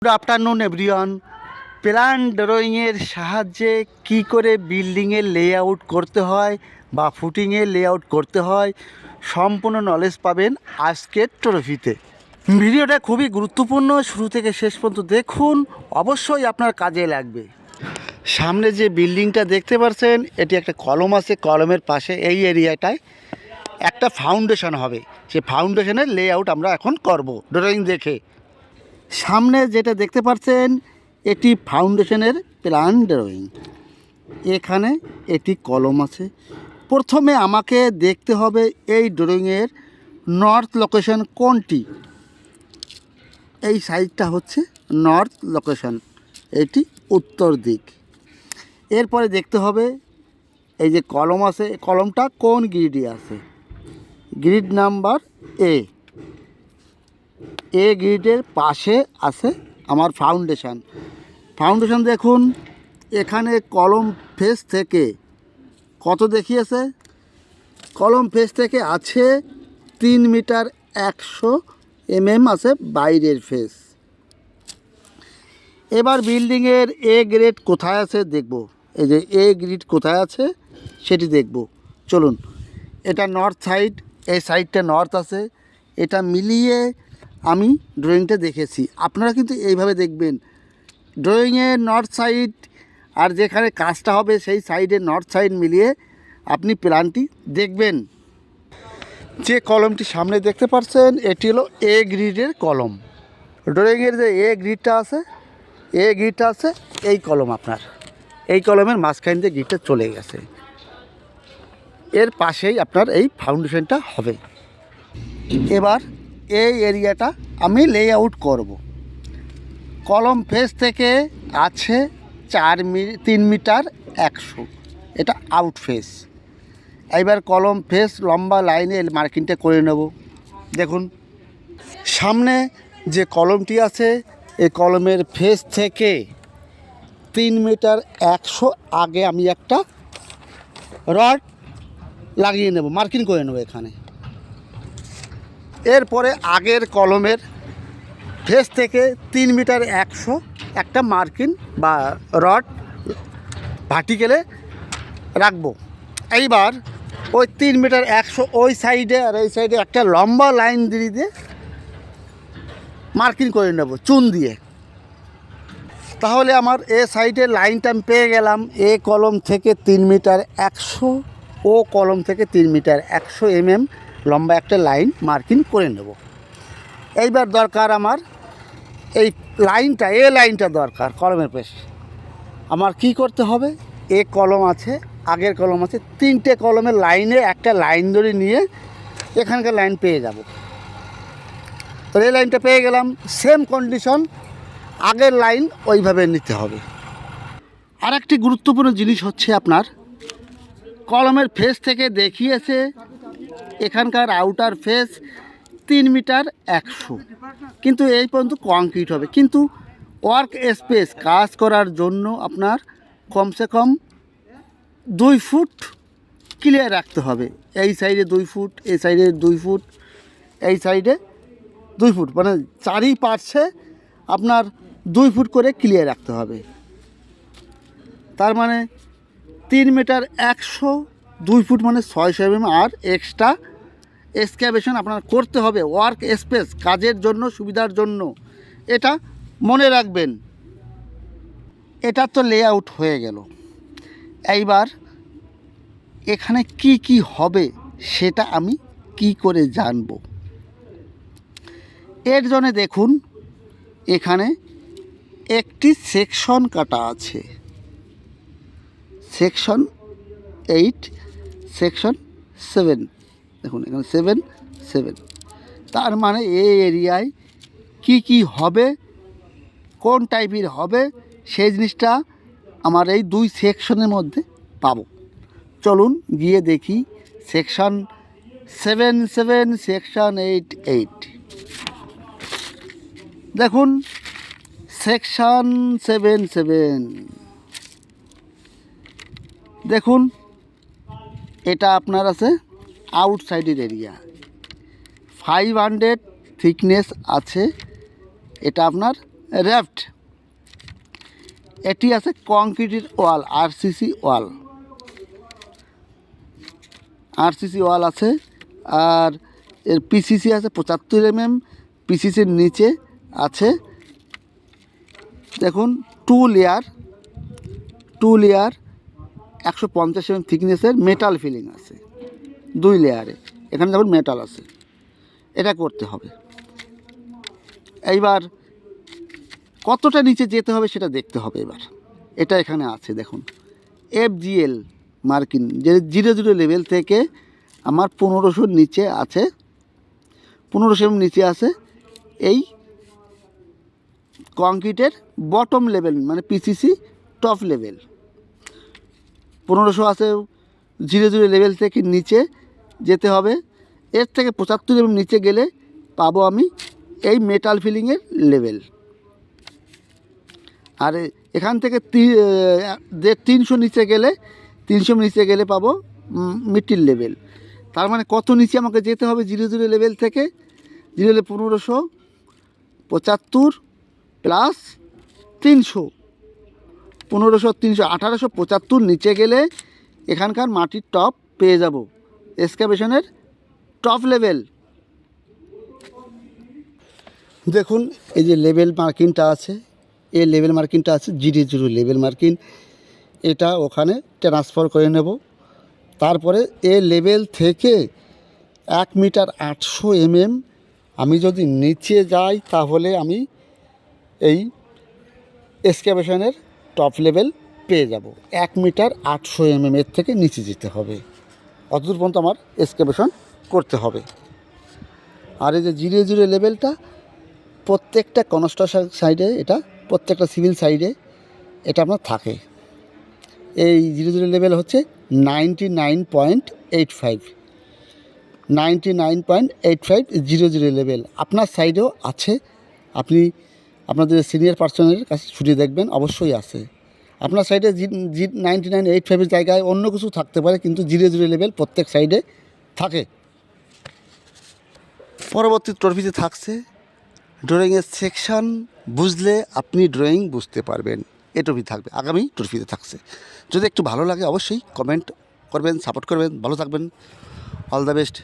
Good afternoon everyone. Plan ড্রয়িংয়ের সাহায্যে কি করে বিল্ডিংয়ের লেআউট করতে হয় বা ফুটিংয়ের লেআউট করতে হয় সম্পূর্ণ নলেজ পাবেন আজকের ট্রফিতে। ভিডিওটা খুবই গুরুত্বপূর্ণ, শুরু থেকে শেষ পর্যন্ত দেখুন, অবশ্যই আপনার কাজে লাগবে। সামনে যে বিল্ডিংটা দেখতে পাচ্ছেন, এটি একটা কলম আছে, কলমের পাশে এই এরিয়াটায় একটা ফাউন্ডেশন হবে। সে ফাউন্ডেশনের লেআউট আমরা এখন করব ড্রয়িং দেখে। সামনে যেটা দেখতে পাচ্ছেন এটি ফাউন্ডেশনের প্ল্যান ড্রয়িং। এখানে এটি কলম আছে। প্রথমে আমাকে দেখতে হবে এই ড্রয়িংয়ের নর্থ লোকেশন কোনটি। এই সাইডটা হচ্ছে নর্থ লোকেশন, এটি উত্তর দিক। এরপরে দেখতে হবে এই যে কলম আছে, কলমটা কোন গ্রিডে আছে। গ্রিড নাম্বার এ গ্রিডের পাশে আছে আমার ফাউন্ডেশন। ফাউন্ডেশন দেখুন, এখানে কলম ফেস থেকে কত দেখিয়েছে, কলম ফেস থেকে আছে 3 মিটার 100 mm আছে বাইরের ফেস। এবার বিল্ডিংয়ের এ গ্রেড কোথায় আছে দেখব। এই যে এ গ্রিড কোথায় আছে সেটি দেখব। চলুন, এটা নর্থ সাইড, এই সাইডটা নর্থ আছে। এটা মিলিয়ে আমি ড্রয়িংটা দেখেছি, আপনারা কিন্তু এইভাবে দেখবেন। ড্রয়িংয়ে নর্থ সাইড আর যেখানে কাজটা হবে সেই সাইডে নর্থ সাইড মিলিয়ে আপনি প্ল্যানটি দেখবেন। যে কলমটি সামনে দেখতে পাচ্ছেন এটি হলো এ গ্রিডের কলম। ড্রয়িংয়ের যে এ গ্রিডটা আছে, এই কলম আপনার, এই কলমের মাঝখান দিয়ে গ্রিডটা চলে গেছে। এর পাশেই আপনার এই ফাউন্ডেশনটা হবে। এবার এই এরিয়াটা আমি লেআউট করব। কলম ফেস থেকে আছে 3 মিটার 100, এটা আউট ফেস। এইবার কলম ফেস লম্বা লাইনে মার্কিংটা করে নেব। দেখুন সামনে যে কলমটি আছে, এই কলমের ফেস থেকে 3 মিটার 100 আগে আমি একটা রড লাগিয়ে নেব, মার্কিং করে নেব এখানে। এরপরে আগের কলমের ফেস থেকে 3 মিটার 100 একটা মার্কিং বা রড ভার্টিক্যালে রাখবো। এইবার ওই 3 মিটার 100 ওই সাইডে আর এই সাইডে একটা লম্বা লাইন দিয়ে মার্কিং করে নেব চুন দিয়ে। তাহলে আমার এ সাইডে লাইনটা আমি পেয়ে গেলাম। এ কলম থেকে 3 মিটার 100, ও কলম থেকে 3 মিটার 100 mm লম্বা একটা লাইন মার্কিং করে নেব। এইবার দরকার আমার এই লাইনটা, এ লাইনটা দরকার কলমের পেশে। আমার কি করতে হবে, এ কলম আছে, আগের কলম আছে, 3টে কলমের লাইনে একটা লাইন ধরে নিয়ে এখানকার লাইন পেয়ে যাব। তো এই লাইনটা পেয়ে গেলাম, সেম কন্ডিশন আগের লাইন ওইভাবে নিতে হবে। আর একটি গুরুত্বপূর্ণ জিনিস হচ্ছে আপনার কলমের ফেস থেকে দেখিয়েছে এখানকার আউটার ফেস 3 মিটার 100, কিন্তু এই পর্যন্ত কংক্রিট হবে। কিন্তু ওয়ার্ক স্পেস কাজ করার জন্য আপনার কমসে কম 2 ফুট ক্লিয়ার রাখতে হবে। এই সাইডে 2 ফুট, এই সাইডে 2 ফুট, এই সাইডে 2 ফুট, মানে চারিপাশে আপনার 2 ফুট করে ক্লিয়ার রাখতে হবে। তার মানে 3 মিটার 100, 2 ফুট মানে 600 mm। আর এক্সট্রা এক্সক্যাভেশন আপনার করতে হবে ওয়ার্ক স্পেস কাজের জন্য, সুবিধার জন্য। এটা মনে রাখবেন। এটা তো লেআউট হয়ে গেল। এইবার এখানে কি কি হবে সেটা আমি কি করে জানব। এর জন্য দেখুন এখানে একটি সেকশন কাটা আছে, সেকশন 8, সেকশন 7। দেখুন এখানে 7। তার মানে এই এরিয়ায় কি কি হবে, কোন টাইপের হবে, সেই জিনিসটা আমার এই 2 সেকশনের মধ্যে পাবো। চলুন গিয়ে দেখি। Section 7, section 8। দেখুন সেকশন 7। দেখুন এটা আপনার আছে আউটসাইডের এরিয়া, 500 থিকনেস আছে। এটা আপনার র্যাফট, এটি আছে কংক্রিটের ওয়াল, আরসিসি ওয়াল, আরসিসি ওয়াল আছে। আর এর পিসিসি আছে 75 পিসিসির নিচে আছে দেখুন টু লেয়ার 150 থিকনেসের মেটাল ফিলিং আছে 2 লেয়ারে। এখানে দেখুন মেটাল আছে, এটা করতে হবে। এইবার কতটা নিচে যেতে হবে সেটা দেখতে হবে। এবার এটা এখানে আছে দেখুন FGL মার্কিং, যে 0 লেভেল থেকে আমার 1500 নিচে আছে, 1500 নিচে আছে এই কংক্রিটের বটম লেভেল, মানে পিসিসি টপ লেভেল। 1500 আছে 0 লেভেল থেকে নিচে যেতে হবে। এর থেকে 75 নিচে গেলে পাবো আমি এই মেটাল ফিলিংয়ের লেভেল। আর এখান থেকে 300 নিচে গেলে পাবো মিডল লেভেল। তার মানে কত নিচে আমাকে যেতে হবে 0 লেভেল থেকে? 1575 প্লাস 300, 1875 নিচে গেলে এখানকার মাটির টপ পেয়ে যাব, এক্সকাভেশনের টপ লেভেল। দেখুন এই যে লেভেল মার্কিংটা আছে, এই লেভেল মার্কিংটা আছে 0 লেভেল মার্কিং, এটা ওখানে ট্রান্সফার করে নেব। তারপরে এ লেভেল থেকে 1 মিটার 800 আমি যদি নিচে যাই তাহলে আমি এই এক্সকাভেশনের টপ লেভেল পেয়ে যাব। 1 মিটার 800 এর থেকে নিচে যেতে হবে, অতদূর পর্যন্ত আমার এক্সকাভেশন করতে হবে। আর এই যে 0 লেভেলটা প্রত্যেকটা কনস্ট্রাকশন সাইডে, এটা প্রত্যেকটা সিভিল সাইডে এটা আপনার থাকে। এই 0 লেভেল হচ্ছে 99.85, 99.85 0 লেভেল। আপনার সাইডেও আছে, আপনি আপনাদের সিনিয়র পার্সনের কাছে ছুটি দেখবেন, অবশ্যই আছে। আপনার সাইডে 99.85 জায়গায় অন্য কিছু থাকতে পারে, কিন্তু 0 লেভেল প্রত্যেক সাইডে থাকে। পরবর্তী ট্রফিতে থাকছে ড্রয়িংয়ের সেকশন, বুঝলে আপনি ড্রয়িং বুঝতে পারবেন, এ ট্রফি থাকবে, আগামী ট্রফিতে থাকছে। যদি একটু ভালো লাগে অবশ্যই কমেন্ট করবেন, সাপোর্ট করবেন, ভালো থাকবেন, অল দ্য বেস্ট।